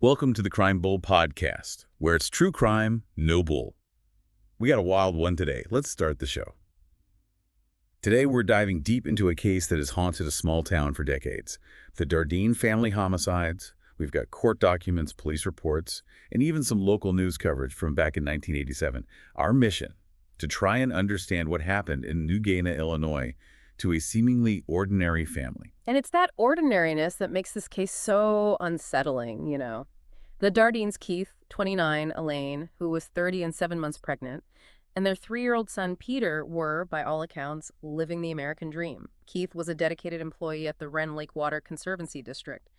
Welcome to the Crime Bull podcast, where it's true crime, no bull. We got a wild one today. Let's start the show. Today, we're diving deep into a case that has haunted a small town for decades. The Dardeen family homicides. We've got court documents, police reports, and even some local news coverage from back in 1987. Our mission, to try and understand what happened in New Gaina, Illinois, to a seemingly ordinary family. And it's that ordinariness that makes this case so unsettling, you know. The Dardeens, Keith, 29, Elaine, who was 30 and 7 months pregnant, and their 3-year-old son, Peter, were, by all accounts, living the American dream. Keith was a dedicated employee at the Wren Lake Water Conservancy District,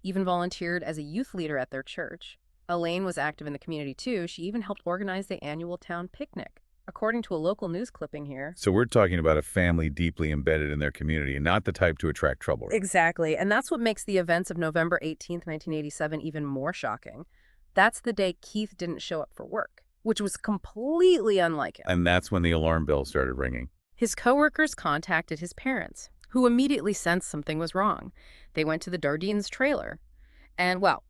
even volunteered as a youth leader at their church. Elaine was active in the community, too. She even helped organize the annual town picnic, according to a local news clipping here. So we're talking about a family deeply embedded in their community and not the type to attract trouble. Exactly. And that's what makes the events of November 18th, 1987 even more shocking. That's the day Keith didn't show up for work, which was completely unlike him. And that's when the alarm bell started ringing. His coworkers contacted his parents, who immediately sensed something was wrong. They went to the Dardeens' trailer. And, well,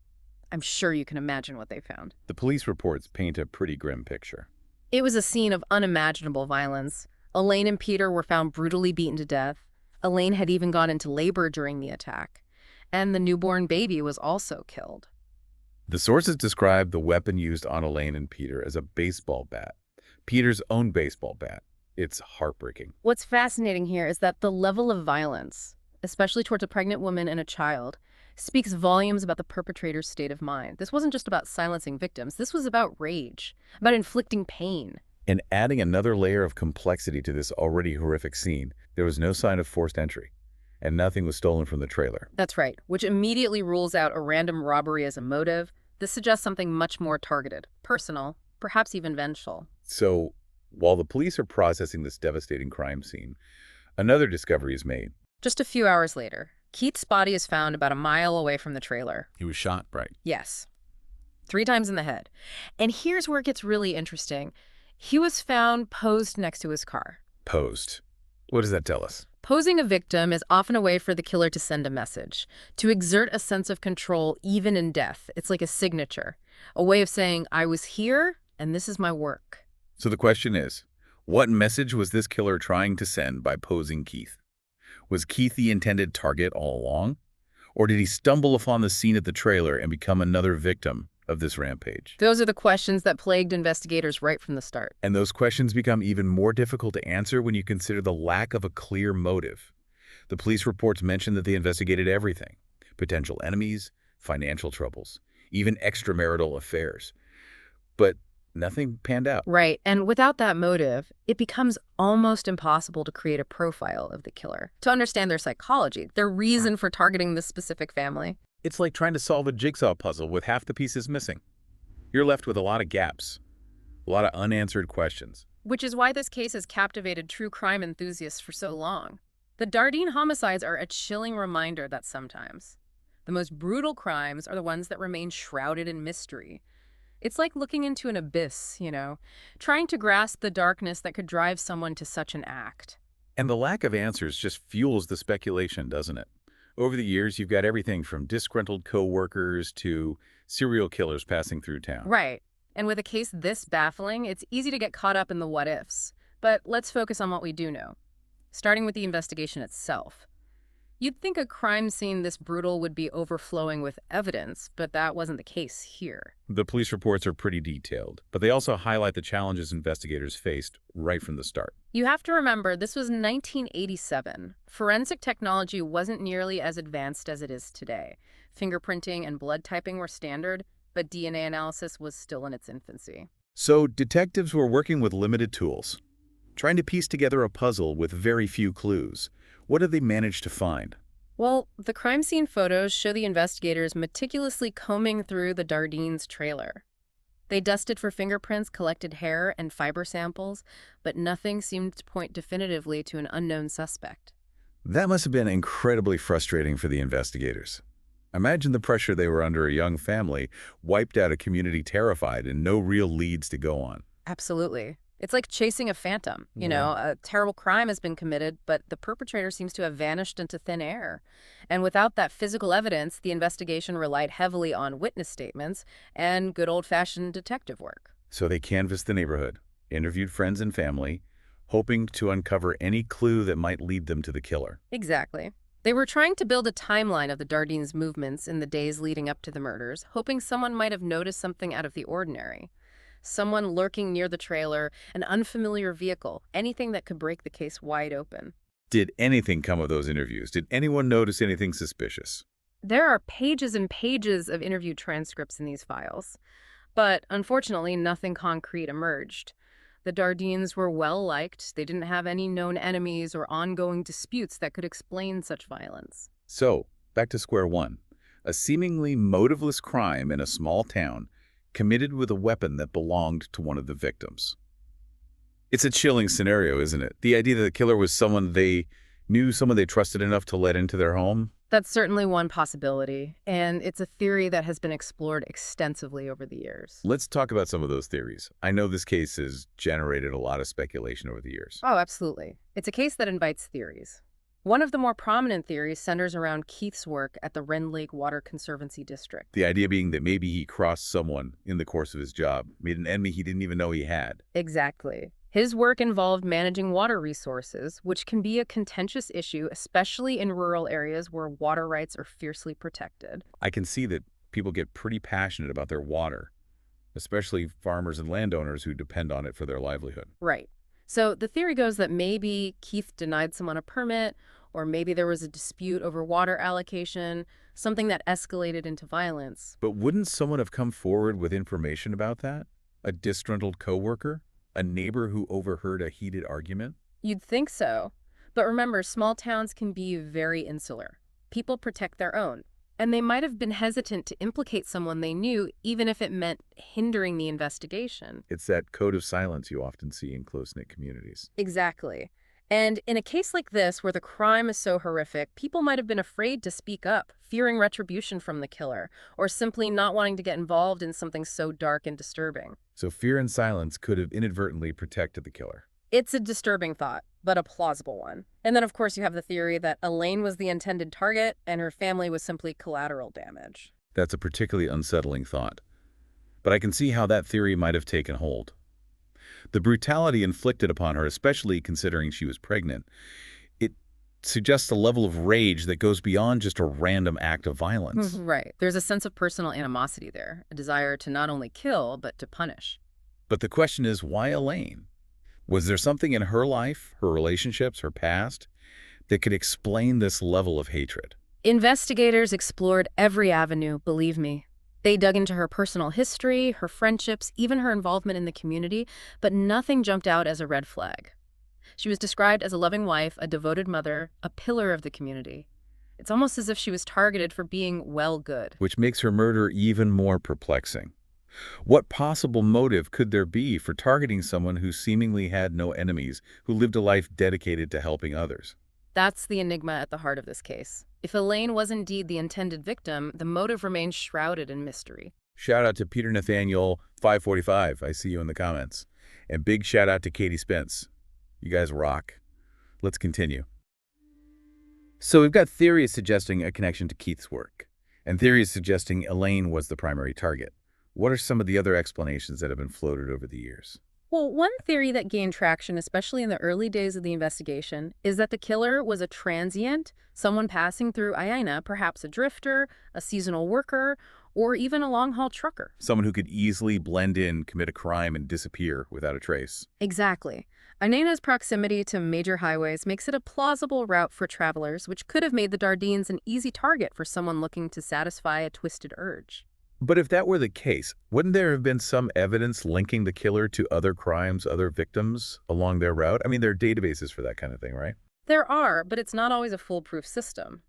I'm sure you can imagine what they found. The police reports paint a pretty grim picture. It was a scene of unimaginable violence. Elaine and Peter were found brutally beaten to death. Elaine had even gone into labor during the attack. And the newborn baby was also killed. The sources describe the weapon used on Elaine and Peter as a baseball bat. Peter's own baseball bat. It's heartbreaking. What's fascinating here is that the level of violence, especially towards a pregnant woman and a child, speaks volumes about the perpetrator's state of mind. This wasn't just about silencing victims. This was about rage, about inflicting pain. And adding another layer of complexity to this already horrific scene, there was no sign of forced entry, and nothing was stolen from the trailer. That's right, which immediately rules out a random robbery as a motive. This suggests something much more targeted, personal, perhaps even vengeful. So, while the police are processing this devastating crime scene, another discovery is made. Just a few hours later, Keith's body is found about a mile away from the trailer. He was shot, right? Yes. 3 times in the head. And here's where it gets really interesting. He was found posed next to his car. Posed. What does that tell us? Posing a victim is often a way for the killer to send a message, to exert a sense of control even in death. It's like a signature, a way of saying, I was here and this is my work. So the question is, what message was this killer trying to send by posing Keith? Was Keith the intended target all along? Or did he stumble upon the scene at the trailer and become another victim of this rampage? Those are the questions that plagued investigators right from the start. And those questions become even more difficult to answer when you consider the lack of a clear motive. The police reports mention that they investigated everything: potential enemies, financial troubles, even extramarital affairs. But nothing panned out. Right, and without that motive, it becomes almost impossible to create a profile of the killer, to understand their psychology, their reason for targeting this specific family. It's like trying to solve a jigsaw puzzle with half the pieces missing. You're left with a lot of gaps, a lot of unanswered questions. Which is why this case has captivated true crime enthusiasts for so long. The Dardeen homicides are a chilling reminder that sometimes the most brutal crimes are the ones that remain shrouded in mystery. It's like looking into an abyss, you know, trying to grasp the darkness that could drive someone to such an act. And the lack of answers just fuels the speculation, doesn't it? Over the years, you've got everything from disgruntled co-workers to serial killers passing through town. Right. And with a case this baffling, it's easy to get caught up in the what-ifs. But let's focus on what we do know, starting with the investigation itself. You'd think a crime scene this brutal would be overflowing with evidence, but that wasn't the case here. The police reports are pretty detailed, but they also highlight the challenges investigators faced right from the start. You have to remember, this was 1987. Forensic technology wasn't nearly as advanced as it is today. Fingerprinting and blood typing were standard, but DNA analysis was still in its infancy. So detectives were working with limited tools, trying to piece together a puzzle with very few clues. What did they manage to find? Well, the crime scene photos show the investigators meticulously combing through the Dardeens' trailer. They dusted for fingerprints, collected hair and fiber samples, but nothing seemed to point definitively to an unknown suspect. That must have been incredibly frustrating for the investigators. Imagine the pressure they were under, a young family, wiped out, a community terrified, and no real leads to go on. Absolutely. It's like chasing a phantom. Yeah. A terrible crime has been committed, but the perpetrator seems to have vanished into thin air. And without that physical evidence, the investigation relied heavily on witness statements and good old-fashioned detective work. So they canvassed the neighborhood, interviewed friends and family, hoping to uncover any clue that might lead them to the killer. Exactly. They were trying to build a timeline of the Dardeens' movements in the days leading up to the murders, hoping someone might have noticed something out of the ordinary. Someone lurking near the trailer, an unfamiliar vehicle, anything that could break the case wide open. Did anything come of those interviews? Did anyone notice anything suspicious? There are pages and pages of interview transcripts in these files, but unfortunately, nothing concrete emerged. The Dardeens were well-liked. They didn't have any known enemies or ongoing disputes that could explain such violence. So, back to square one. A seemingly motiveless crime in a small town committed with a weapon that belonged to one of the victims. It's a chilling scenario, isn't it? The idea that the killer was someone they knew, someone they trusted enough to let into their home. That's certainly one possibility, and it's a theory that has been explored extensively over the years. Let's talk about some of those theories. I know this case has generated a lot of speculation over the years. Oh, absolutely. It's a case that invites theories. One of the more prominent theories centers around Keith's work at the Wren Lake Water Conservancy District. The idea being that maybe he crossed someone in the course of his job, made an enemy he didn't even know he had. Exactly. His work involved managing water resources, which can be a contentious issue, especially in rural areas where water rights are fiercely protected. I can see that people get pretty passionate about their water, especially farmers and landowners who depend on it for their livelihood. Right. So the theory goes that maybe Keith denied someone a permit, or maybe there was a dispute over water allocation, something that escalated into violence. But wouldn't someone have come forward with information about that? A disgruntled coworker? A neighbor who overheard a heated argument? You'd think so. But remember, small towns can be very insular. People protect their own. And they might have been hesitant to implicate someone they knew, even if it meant hindering the investigation. It's that code of silence you often see in close-knit communities. Exactly. And in a case like this, where the crime is so horrific, people might have been afraid to speak up, fearing retribution from the killer, or simply not wanting to get involved in something so dark and disturbing. So fear and silence could have inadvertently protected the killer. It's a disturbing thought, but a plausible one. And then, of course, you have the theory that Elaine was the intended target and her family was simply collateral damage. That's a particularly unsettling thought. But I can see how that theory might have taken hold. The brutality inflicted upon her, especially considering she was pregnant, it suggests a level of rage that goes beyond just a random act of violence. Right. There's a sense of personal animosity there, a desire to not only kill, but to punish. But the question is, why Elaine? Was there something in her life, her relationships, her past, that could explain this level of hatred? Investigators explored every avenue, believe me. They dug into her personal history, her friendships, even her involvement in the community, but nothing jumped out as a red flag. She was described as a loving wife, a devoted mother, a pillar of the community. It's almost as if she was targeted for being well good. Which makes her murder even more perplexing. What possible motive could there be for targeting someone who seemingly had no enemies, who lived a life dedicated to helping others? That's the enigma at the heart of this case. If Elaine was indeed the intended victim, the motive remains shrouded in mystery. Shout out to Peter Nathaniel 545. I see you in the comments. And big shout out to Katie Spence. You guys rock. Let's continue. So we've got theories suggesting a connection to Keith's work, and theories suggesting Elaine was the primary target. What are some of the other explanations that have been floated over the years? Well, one theory that gained traction, especially in the early days of the investigation, is that the killer was a transient, someone passing through Aina, perhaps a drifter, a seasonal worker, or even a long-haul trucker. Someone who could easily blend in, commit a crime, and disappear without a trace. Exactly. Aina's proximity to major highways makes it a plausible route for travelers, which could have made the Dardeens an easy target for someone looking to satisfy a twisted urge. But if that were the case, wouldn't there have been some evidence linking the killer to other crimes, other victims along their route? I mean, there are databases for that kind of thing, right? There are, but it's not always a foolproof system.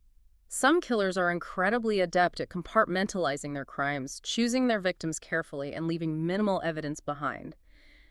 Some killers are incredibly adept at compartmentalizing their crimes, choosing their victims carefully, and leaving minimal evidence behind.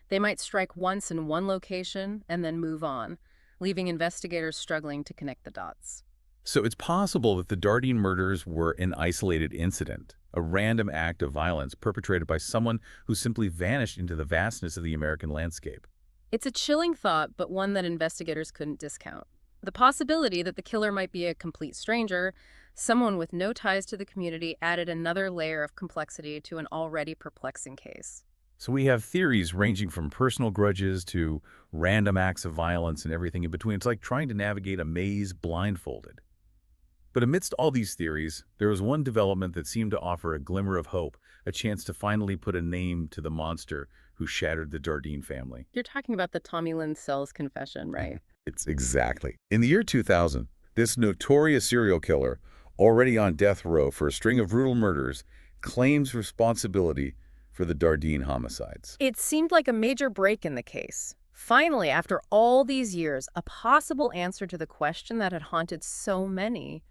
They might strike once in one location and then move on, leaving investigators struggling to connect the dots. So it's possible that the Dardeen murders were an isolated incident, a random act of violence perpetrated by someone who simply vanished into the vastness of the American landscape. It's a chilling thought, but one that investigators couldn't discount. The possibility that the killer might be a complete stranger, someone with no ties to the community, added another layer of complexity to an already perplexing case. So we have theories ranging from personal grudges to random acts of violence and everything in between. It's like trying to navigate a maze blindfolded. But amidst all these theories, there was one development that seemed to offer a glimmer of hope, a chance to finally put a name to the monster who shattered the Dardeen family. You're talking about the Tommy Lynn Sells confession, right? It's exactly. In the year 2000, this notorious serial killer, already on death row for a string of brutal murders, claims responsibility for the Dardeen homicides. It seemed like a major break in the case. Finally, after all these years, a possible answer to the question that had haunted so many: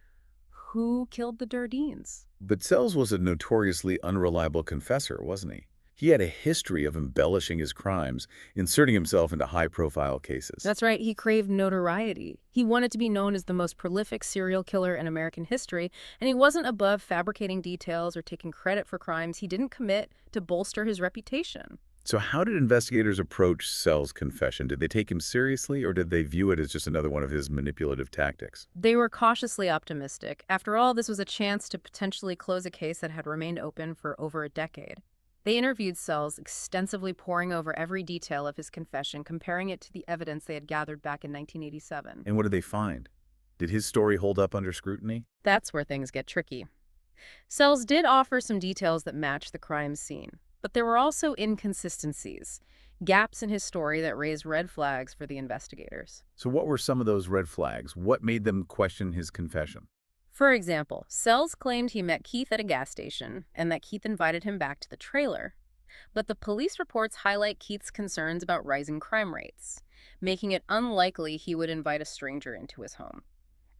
who killed the Dardeens? But Sells was a notoriously unreliable confessor, wasn't he? He had a history of embellishing his crimes, inserting himself into high-profile cases. That's right, he craved notoriety. He wanted to be known as the most prolific serial killer in American history, and he wasn't above fabricating details or taking credit for crimes he didn't commit to bolster his reputation. So how did investigators approach Sells' confession? Did they take him seriously, or did they view it as just another one of his manipulative tactics? They were cautiously optimistic. After all, this was a chance to potentially close a case that had remained open for over a decade. They interviewed Sells, extensively poring over every detail of his confession, comparing it to the evidence they had gathered back in 1987. And what did they find? Did his story hold up under scrutiny? That's where things get tricky. Sells did offer some details that matched the crime scene, but there were also inconsistencies, gaps in his story that raised red flags for the investigators. So what were some of those red flags? What made them question his confession? For example, Sells claimed he met Keith at a gas station and that Keith invited him back to the trailer. But the police reports highlight Keith's concerns about rising crime rates, making it unlikely he would invite a stranger into his home,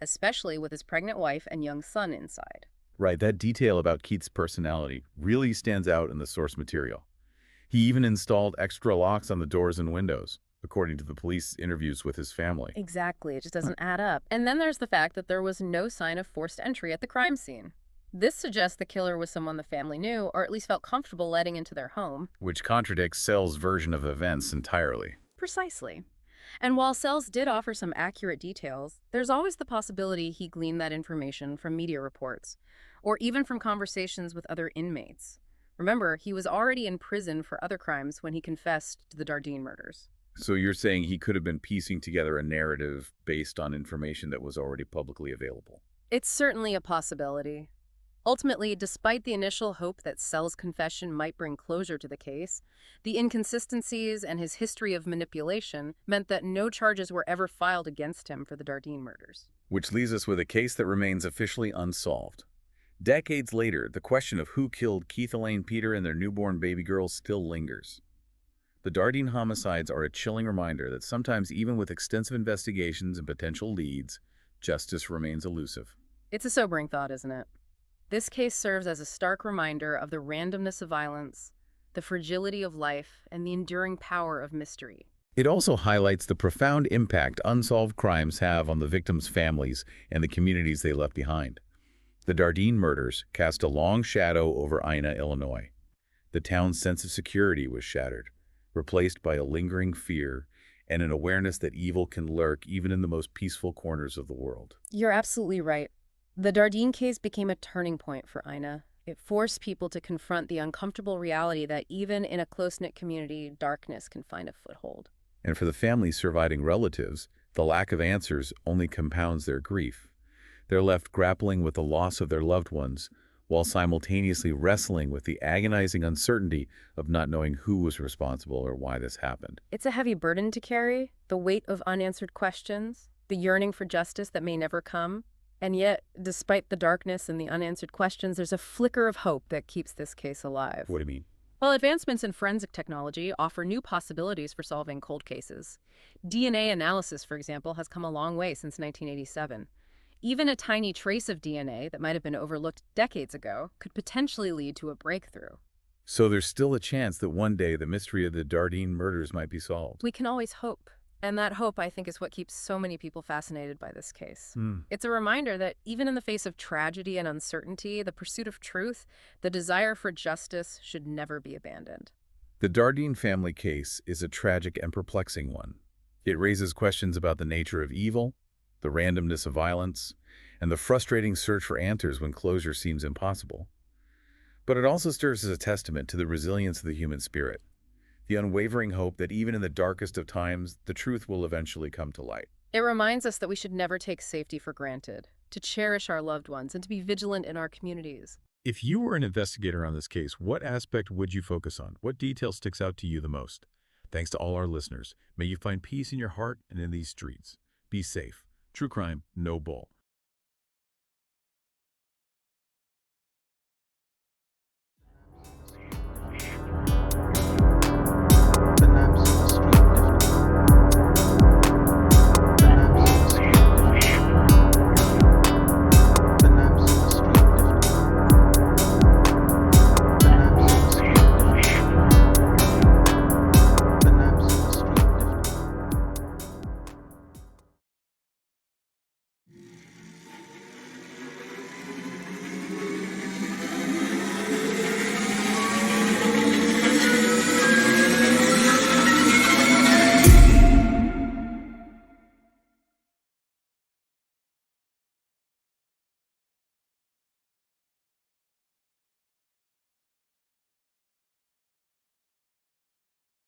especially with his pregnant wife and young son inside. Right, that detail about Keith's personality really stands out in the source material. He even installed extra locks on the doors and windows, according to the police interviews with his family. Exactly, it just doesn't add up. And then there's the fact that there was no sign of forced entry at the crime scene. This suggests the killer was someone the family knew, or at least felt comfortable letting into their home. Which contradicts Sells' version of events entirely. Precisely. And while Sells did offer some accurate details, there's always the possibility he gleaned that information from media reports, or even from conversations with other inmates. Remember, he was already in prison for other crimes when he confessed to the Dardeen murders. So you're saying he could have been piecing together a narrative based on information that was already publicly available? It's certainly a possibility. Ultimately, despite the initial hope that Sells' confession might bring closure to the case, the inconsistencies and his history of manipulation meant that no charges were ever filed against him for the Dardeen murders. Which leaves us with a case that remains officially unsolved. Decades later, the question of who killed Keith, Elaine, Peter, and their newborn baby girl still lingers. The Dardeen homicides are a chilling reminder that sometimes, even with extensive investigations and potential leads, justice remains elusive. It's a sobering thought, isn't it? This case serves as a stark reminder of the randomness of violence, the fragility of life, and the enduring power of mystery. It also highlights the profound impact unsolved crimes have on the victims' families and the communities they left behind. The Dardeen murders cast a long shadow over Ina, Illinois. The town's sense of security was shattered, replaced by a lingering fear and an awareness that evil can lurk even in the most peaceful corners of the world. You're absolutely right. The Dardeen case became a turning point for Ina. It forced people to confront the uncomfortable reality that even in a close-knit community, darkness can find a foothold. And for the family's surviving relatives, the lack of answers only compounds their grief. They're left grappling with the loss of their loved ones, while simultaneously wrestling with the agonizing uncertainty of not knowing who was responsible or why this happened. It's a heavy burden to carry, the weight of unanswered questions, the yearning for justice that may never come. And yet, despite the darkness and the unanswered questions, there's a flicker of hope that keeps this case alive. What do you mean? Well, advancements in forensic technology offer new possibilities for solving cold cases. DNA analysis, for example, has come a long way since 1987. Even a tiny trace of DNA that might have been overlooked decades ago could potentially lead to a breakthrough. So there's still a chance that one day the mystery of the Dardeen murders might be solved. We can always hope. And that hope, I think, is what keeps so many people fascinated by this case. It's a reminder that even in the face of tragedy and uncertainty, the pursuit of truth, the desire for justice should never be abandoned. The Dardeen family case is a tragic and perplexing one. It raises questions about the nature of evil, the randomness of violence, and the frustrating search for answers when closure seems impossible. But it also serves as a testament to the resilience of the human spirit, the unwavering hope that even in the darkest of times, the truth will eventually come to light. It reminds us that we should never take safety for granted, to cherish our loved ones, and to be vigilant in our communities. If you were an investigator on this case, what aspect would you focus on? What detail sticks out to you the most? Thanks to all our listeners. May you find peace in your heart and in these streets. Be safe. True crime, no bull.